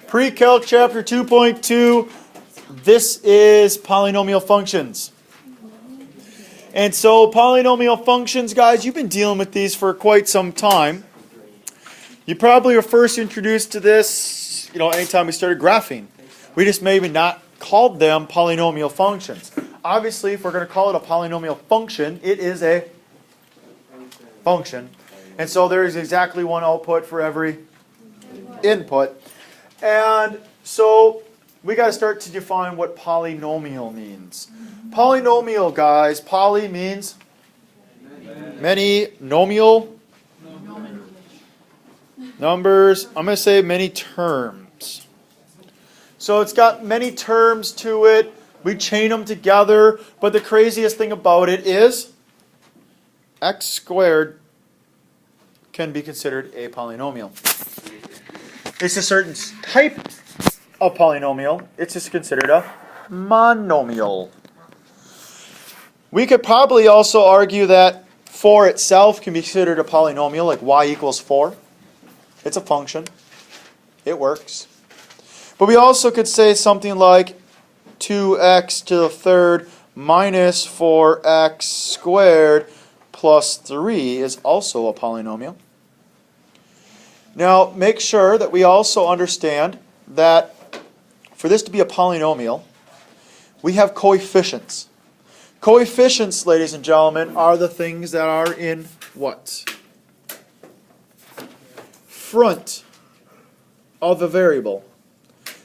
Precalc chapter 2.2. This is polynomial functions. And so polynomial functions, guys, you've been dealing with these for quite some time. You probably were first introduced to this, anytime we started graphing. We just maybe not called them polynomial functions. Obviously, if we're going to call it a polynomial function, it is a function. And so there is exactly one output for every input. And so we got to start to define what polynomial means. Polynomial, guys, poly means many, nomial, numbers. I'm going to say many terms. So it's got many terms to it. We chain them together. But the craziest thing about it is x squared can be considered a polynomial. It's a certain type of polynomial. It's just considered a monomial. We could probably also argue that 4 itself can be considered a polynomial, like y equals 4. It's a function. It works. But we also could say something like 2x to the third minus 4x squared plus 3 is also a polynomial. Now, make sure that we also understand that for this to be a polynomial, we have coefficients. Coefficients, ladies and gentlemen, are the things that are in what? Front of a variable.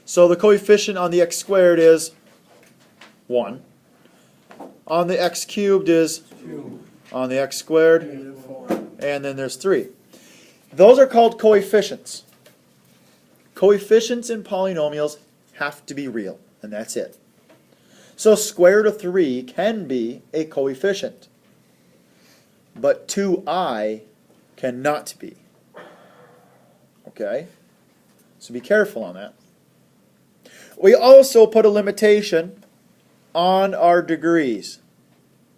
So the coefficient on the x squared is 1. On the x cubed is 2. On the x squared, and then there's 3. Those are called coefficients. Coefficients in polynomials have to be real, and that's it. So square root of 3 can be a coefficient, but 2i cannot be. Okay? So be careful on that. We also put a limitation on our degrees.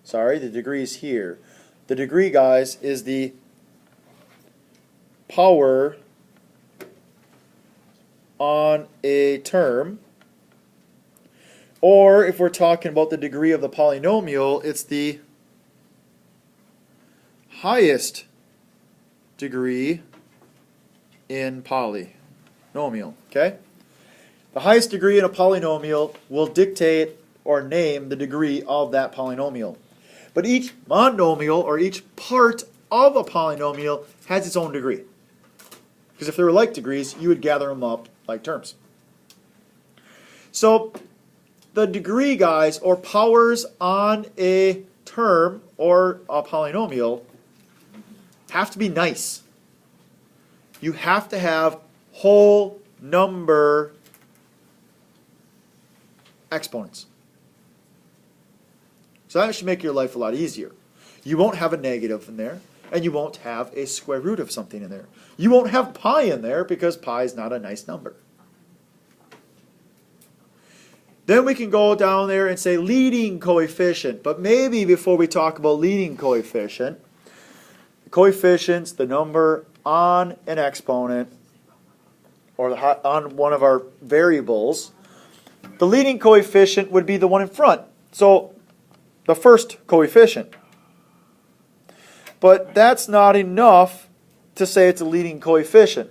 Sorry, the degree is here. The degree, guys, is the power on a term. Or if we're talking about the degree of the polynomial, it's the highest degree in polynomial. Okay? The highest degree in a polynomial will dictate or name the degree of that polynomial. But each monomial, or each part of a polynomial, has its own degree. Because if they were like degrees, you would gather them up like terms. So the degree, guys, or powers on a term or a polynomial have to be nice. You have to have whole number exponents. So that should make your life a lot easier. You won't have a negative in there, and you won't have a square root of something in there. You won't have pi in there because pi is not a nice number. Then we can go down there and say leading coefficient. But maybe before we talk about leading coefficient, coefficients, the number on an exponent, or on one of our variables, the leading coefficient would be the one in front. So the first coefficient. But that's not enough to say it's a leading coefficient,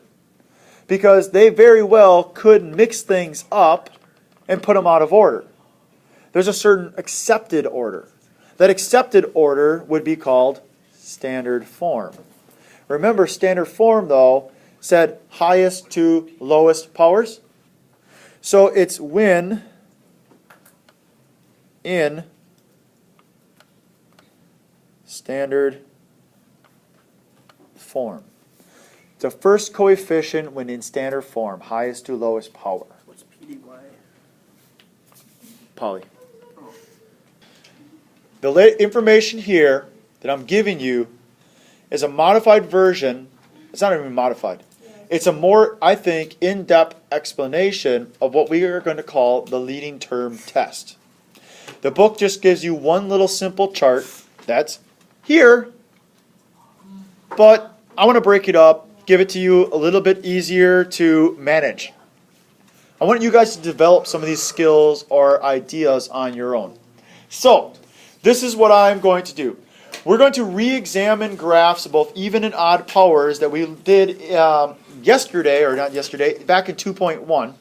because they very well could mix things up and put them out of order. There's a certain accepted order. That accepted order would be called standard form. Remember, standard form, though, said highest to lowest powers. So it's when in standard form. The first coefficient when in standard form, highest to lowest power. What's PDY? Poly. The information here that I'm giving you is a modified version. It's not even modified. It's a more, I think, in-depth explanation of what we are going to call the leading term test. The book just gives you one little simple chart that's here, but I want to break it up, give it to you a little bit easier to manage. I want you guys to develop some of these skills or ideas on your own. So, this is what I'm going to do. We're going to re-examine graphs of both even and odd powers that we did yesterday, or not yesterday, back in 2.1,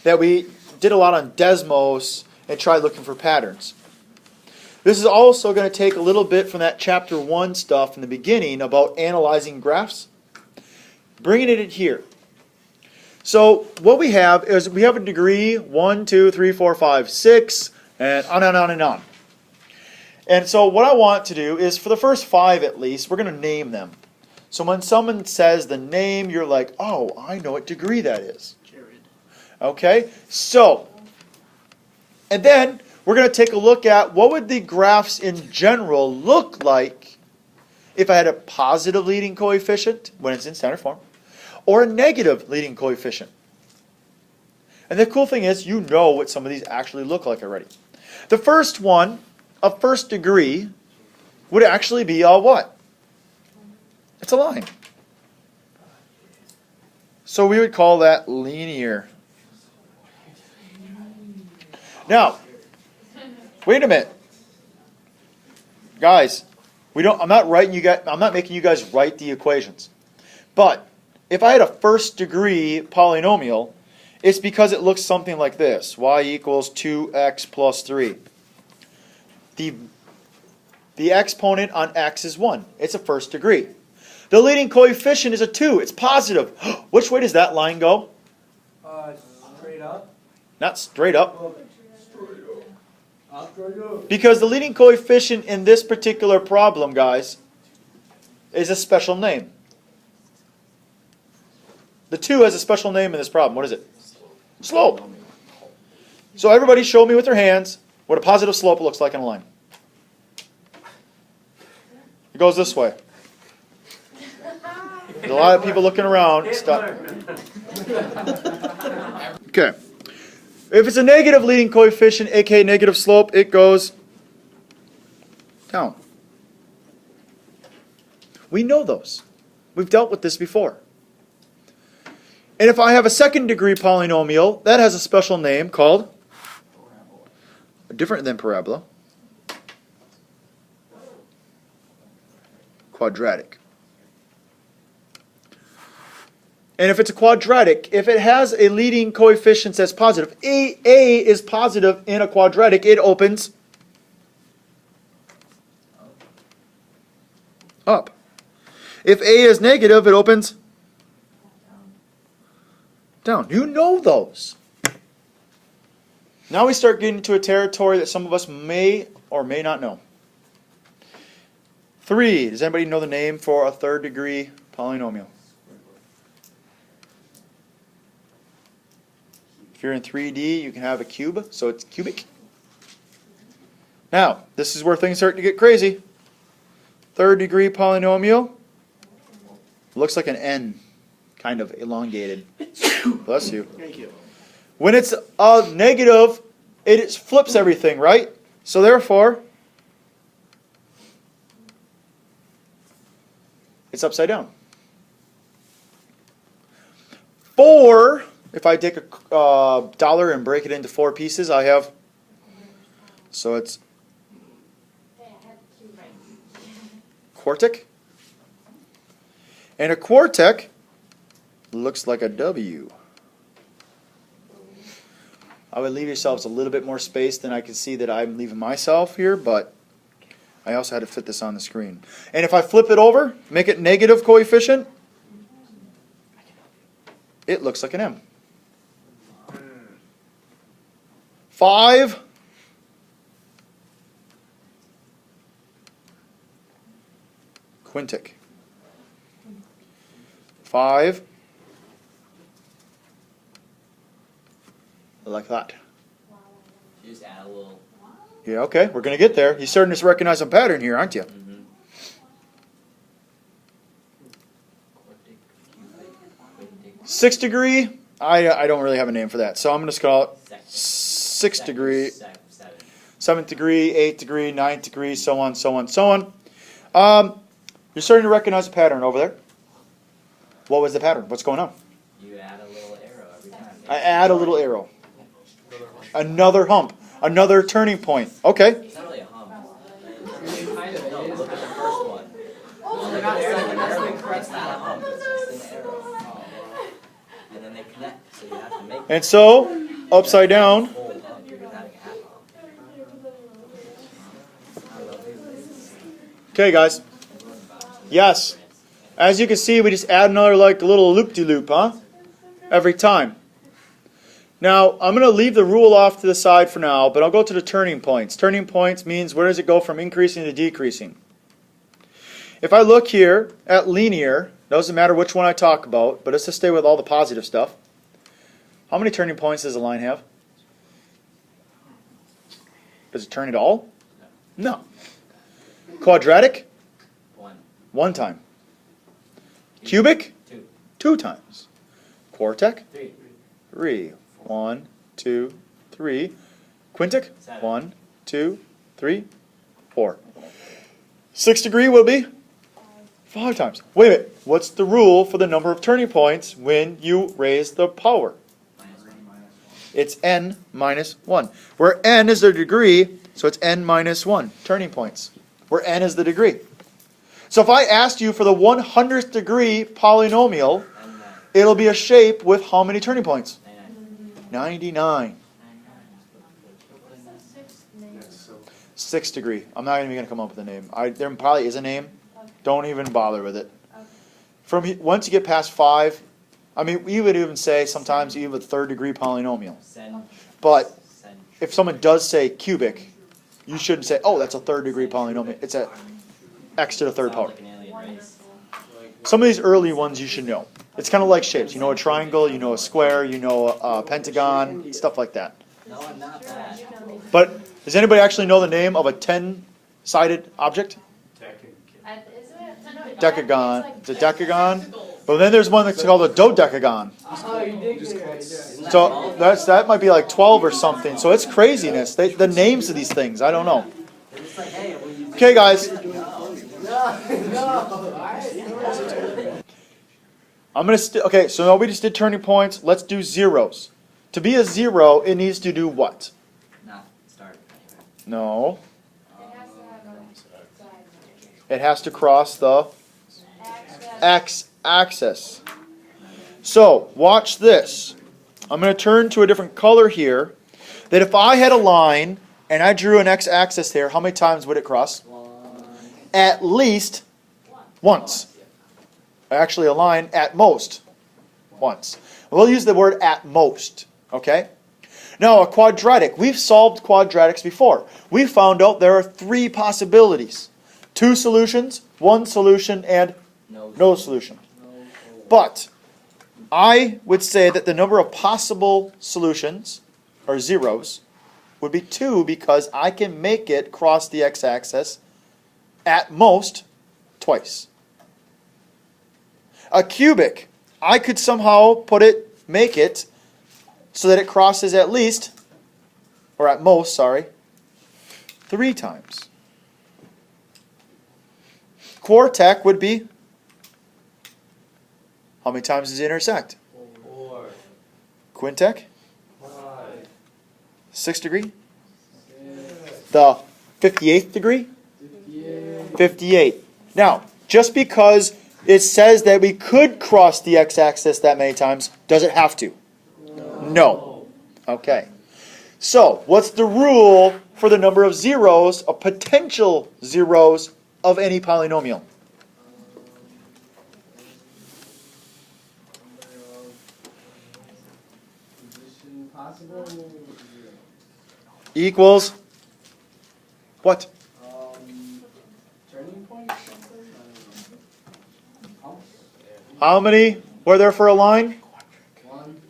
that we did a lot on Desmos and tried looking for patterns. This is also going to take a little bit from that chapter 1 stuff in the beginning about analyzing graphs, bringing it in here. So what we have is we have a degree 1, 2, 3, 4, 5, 6, and on and on and on. And so what I want to do is for the first 5 at least, we're going to name them. So when someone says the name, you're like, oh, I know what degree that is. Jared. Okay, so, and then we're going to take a look at what would the graphs in general look like if I had a positive leading coefficient when it's in standard form, or a negative leading coefficient. And the cool thing is, you know what some of these actually look like already. The first one, a first degree, would actually be a what? It's a line. So we would call that linear. Now, wait a minute. Guys, I'm not making you guys write the equations. But if I had a first degree polynomial, it's because it looks something like this. Y equals 2x plus 3. The exponent on x is 1. It's a first degree. The leading coefficient is a 2. It's positive. Which way does that line go? Straight up. Not straight up. Because the leading coefficient in this particular problem, guys, is a special name. The 2 has a special name in this problem. What is it? Slope. So everybody show me with their hands what a positive slope looks like in a line. It goes this way. There's a lot of people looking around. Stop. Okay. If it's a negative leading coefficient, aka negative slope, it goes down. We know those. We've dealt with this before. And if I have a second degree polynomial, that has a special name called, different than parabola, quadratic. And if it's a quadratic, if it has a leading coefficient that's positive, A is positive in a quadratic, it opens up. If A is negative, it opens down. You know those. Now we start getting into a territory that some of us may or may not know. 3. Does anybody know the name for a third degree polynomial? If you're in 3D, you can have a cube, so it's cubic. Now, this is where things start to get crazy. Third degree polynomial looks like an N, kind of elongated. Bless you. Thank you. When it's a negative, it flips everything, right? So therefore, it's upside down. 4, if I take a dollar and break it into 4 pieces, I have, so it's quartic. And a quartic looks like a W. I would leave yourselves a little bit more space than I can see that I'm leaving myself here, but I also had to fit this on the screen. And if I flip it over, make it negative coefficient, it looks like an M. 5, quintic. 5, like that. You just add a little. Yeah, okay, we're going to get there. You're starting to recognize a pattern here, aren't you? Mm-hmm. 6th degree, I don't really have a name for that, so I'm going to call it 6th degree, 7th degree, 8th degree, 9th degree, so on, so on, so on. You're starting to recognize a pattern over there. What was the pattern? What's going on? You add a little arrow every time. I add a little arrow. Another hump. Another turning point. Okay. It's not really a hump. Kind of No, is. look at the first one. They're not second, that's the It's correct not a hump, it's just an arrow. And then they connect, so you have to make And so, upside down. full hump. You're just having a half hump. Okay, guys. Yes. As you can see, we just add another like little loop-de-loop, huh? Every time. Now, I'm going to leave the rule off to the side for now, but I'll go to the turning points. Turning points means where does it go from increasing to decreasing. If I look here at linear, doesn't matter which one I talk about, but let's just stay with all the positive stuff. How many turning points does a line have? Does it turn at all? No. Quadratic? One time. Cubic? Two times. Quartic? Three. 1, 2, 3. Quintic? 1, 2, 3, 4. 6th degree will be 5 times. Wait a minute. What's the rule for the number of turning points when you raise the power? It's n minus 1. Where n is the degree, so it's n minus 1 turning points. Where n is the degree. So if I asked you for the 100th degree polynomial, it'll be a shape with how many turning points? 99. 6th degree. I'm not even going to come up with a name. There probably is a name. Don't even bother with it. Once you get past 5, I mean, we would even say sometimes even a 3rd degree polynomial. But if someone does say cubic, you shouldn't say, oh, that's a 3rd degree polynomial. It's a x to the 3rd power. Some of these early ones you should know. It's kind of like shapes. You know a triangle, you know a square, you know a pentagon, stuff like that. No, I'm not that. But does anybody actually know the name of a 10-sided object? Decagon. It's a decagon. But then there's one that's called a dodecagon. Oh, you did get it right. So that might be like 12 or something. So it's craziness. The names of these things, I don't know. Okay, guys. Okay, so now we just did turning points. Let's do zeros. To be a zero, it needs to do what? Not start. No. It has to cross the x-axis. So, watch this. I'm going to turn to a different color here. That if I had a line and I drew an x-axis there, how many times would it cross? At least once. Actually, a line at most once. We'll use the word at most. Okay? Now, a quadratic. We've solved quadratics before. We found out there are 3 possibilities. 2 solutions, 1 solution, and no solution. But I would say that the number of possible solutions, or zeros, would be 2 because I can make it cross the x-axis at most twice. A cubic, I could somehow make it so that it crosses at least, or at most, 3 times. Quartic would be, how many times does it intersect? 4. Quintic? 5. 6th degree? The 58th degree? 58. Now, just because it says that we could cross the x-axis that many times, does it have to? No. Okay. So, what's the rule for the number of zeros, of potential zeros, of any polynomial? Equals what? Turning point? How many were there for a line? 1.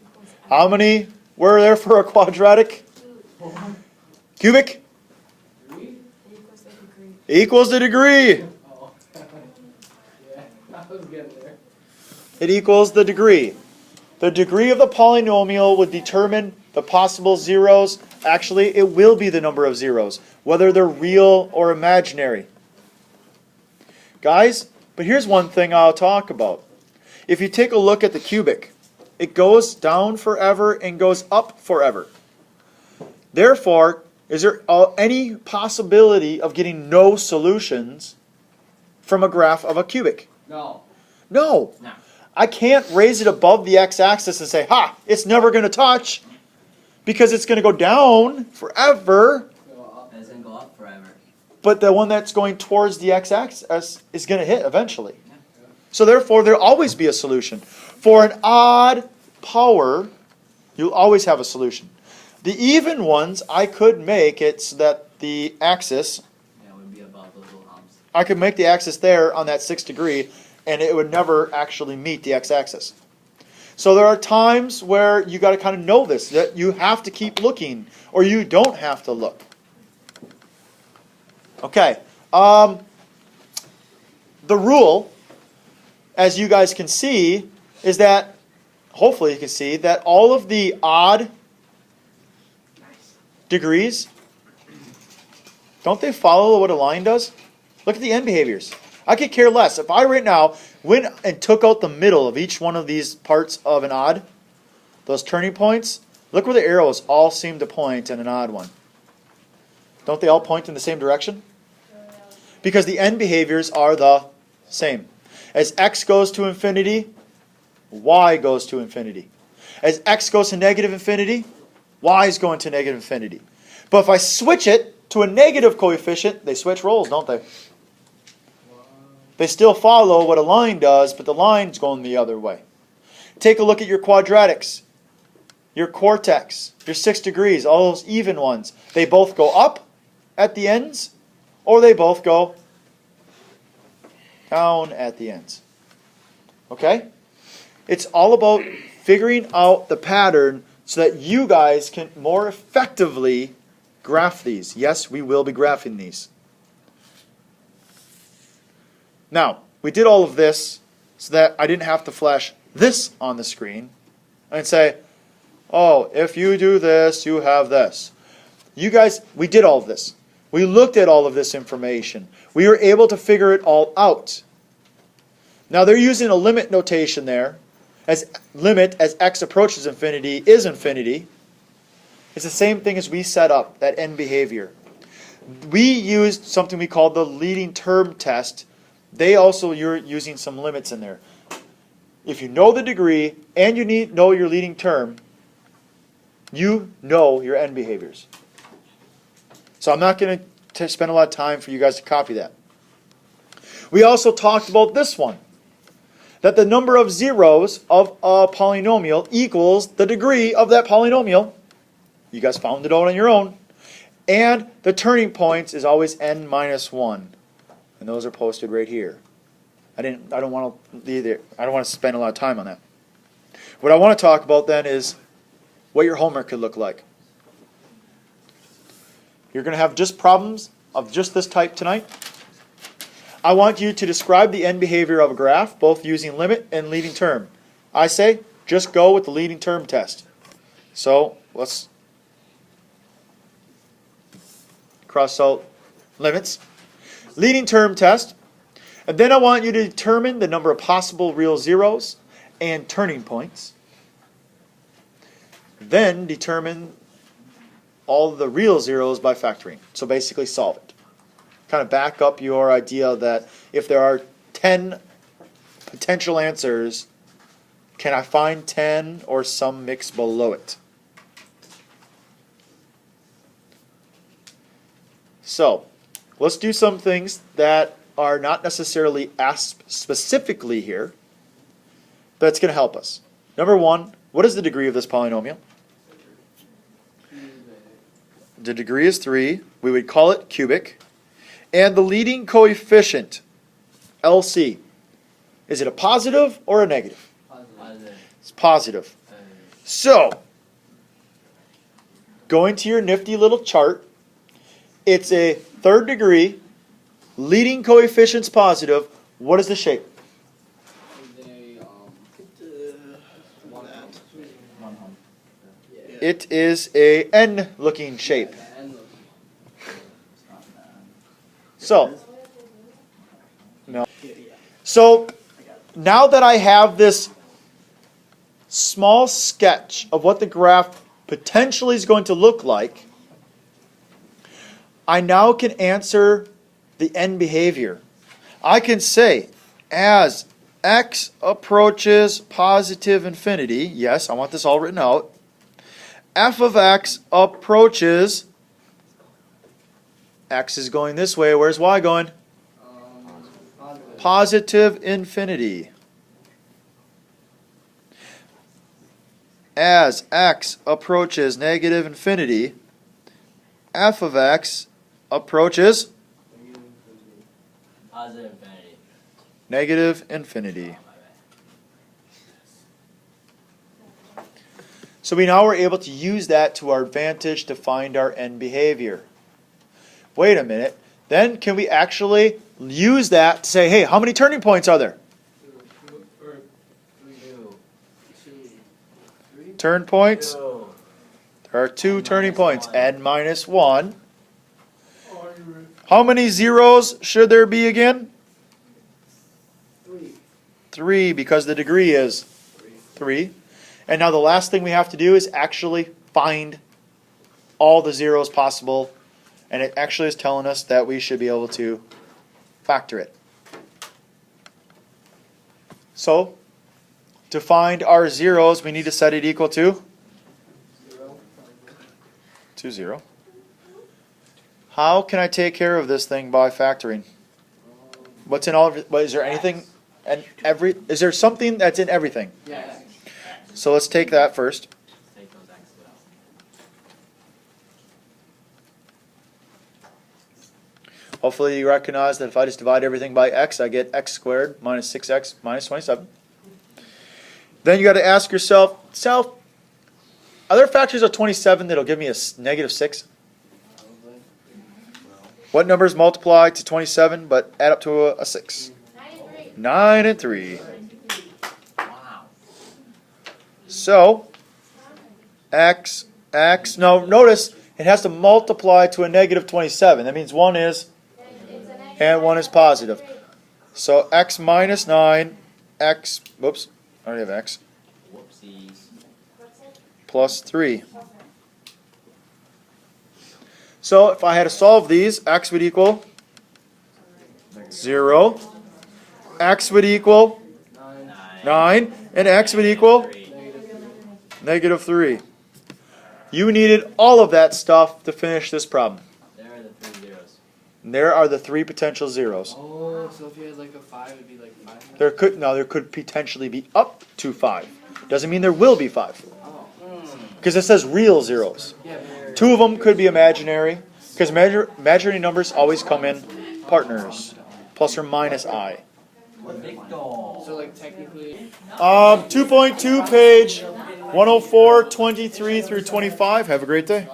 How many were there for a quadratic? Cubic? 3. Equals the degree. Oh. Yeah, I was getting there. It equals the degree. The degree of the polynomial would determine the possible zeros. Actually, it will be the number of zeros, whether they're real or imaginary. Guys, but here's one thing I'll talk about. If you take a look at the cubic, It goes down forever and goes up forever. Therefore, is there any possibility of getting no solutions from a graph of a cubic? No. No. No. I can't raise it above the x-axis and say, ha, it's never going to touch, because it's going to go down forever. Go up. And it's going to go up forever. But the one that's going towards the x-axis is going to hit eventually. So therefore, there'll always be a solution. For an odd power, you'll always have a solution. The even ones, I could make it so that the axis, Yeah, it would be above those little humps. I could make the axis there on that 6th degree, and it would never actually meet the x-axis. So there are times where you got to kind of know this, that you have to keep looking, or you don't have to look. Okay. The rule, as you guys can see, is that, hopefully you can see, that all of the odd degrees, don't they follow what a line does? Look at the end behaviors. I could care less. If I right now went and took out the middle of each one of these parts of an odd, those turning points, look where the arrows all seem to point in an odd one. Don't they all point in the same direction? Because the end behaviors are the same. As x goes to infinity, y goes to infinity. As x goes to negative infinity, y is going to negative infinity. But if I switch it to a negative coefficient, they switch roles, don't they? They still follow what a line does, but the line's going the other way. Take a look at your quadratics, your cortex, your 6 degrees, all those even ones. They both go up at the ends, or they both go down at the ends. Okay? It's all about figuring out the pattern so that you guys can more effectively graph these. Yes, we will be graphing these. Now, we did all of this so that I didn't have to flash this on the screen and say, oh, if you do this, you have this. You guys, we did all of this. We looked at all of this information. We were able to figure it all out. Now, they're using a limit notation there. As limit as x approaches infinity is infinity. It's the same thing as we set up, that end behavior. We used something we called the leading term test. You're using some limits in there. If you know the degree and you know your leading term, you know your end behaviors. So I'm not going to spend a lot of time for you guys to copy that. We also talked about this one, that the number of zeros of a polynomial equals the degree of that polynomial. You guys found it out on your own. And the turning points is always n minus 1. And those are posted right here. I don't want to spend a lot of time on that. What I want to talk about then is what your homework could look like. You're going to have just problems of just this type tonight. I want you to describe the end behavior of a graph, both using limit and leading term. I say, just go with the leading term test. So, let's cross out limits. Leading term test. And then I want you to determine the number of possible real zeros and turning points. Then determine all the real zeros by factoring. So basically solve it. Kind of back up your idea that if there are 10 potential answers, can I find 10 or some mix below it? So, let's do some things that are not necessarily asked specifically here, but it's going to help us. Number one, what is the degree of this polynomial? The degree is 3. We would call it cubic. And the leading coefficient, LC, is it a positive or a negative? Positive. It's positive. So, going to your nifty little chart, it's a 3rd degree, leading coefficient's positive. What is the shape? One hump. It is a N-looking shape. So, no. So, now that I have this small sketch of what the graph potentially is going to look like, I now can answer the end behavior. I can say, as x approaches positive infinity, yes, I want this all written out, f of x approaches, x is going this way, where's y going? Positive infinity. As x approaches negative infinity, f of x approaches Positive infinity. negative infinity. So we now are able to use that to our advantage to find our end behavior. Wait a minute. Then can we actually use that to say, hey, how many turning points are there? Turn points? There are 2 turning points, n minus 1. How many zeros should there be again? 3, because the degree is 3. And now the last thing we have to do is actually find all the zeros possible. And it actually is telling us that we should be able to factor it. So, to find our zeros, we need to set it equal to 0. How can I take care of this thing by factoring? What's in all of it? Is there anything and is there something that's in everything? Yes. So let's take that first. Take those x's out. Hopefully you recognize that if I just divide everything by x, I get x squared minus 6x minus 27. Then you got to ask yourself, are there factors of 27 that'll give me a negative 6? What numbers multiply to 27 but add up to a 6? 9 and 3. Wow. So, x, no, notice it has to multiply to a negative 27. That means 1 is, and 1 is positive. So, x minus 9, x, whoops, I already have x, Whoopsies. plus 3. So, if I had to solve these, x would equal 0, x would equal 9, and x would equal negative 3. You needed all of that stuff to finish this problem. There are the 3 zeros. And there are the 3 potential zeros. Oh, so if you had like a 5, it'd be like 5? There could potentially be up to 5. Doesn't mean there will be 5. Oh. Because it says real zeros. Yeah, 2 of them could be imaginary. Because imaginary numbers always come in partners. Plus or minus I. so like technically... 2.2 page 104, 23 through 25. Have a great day.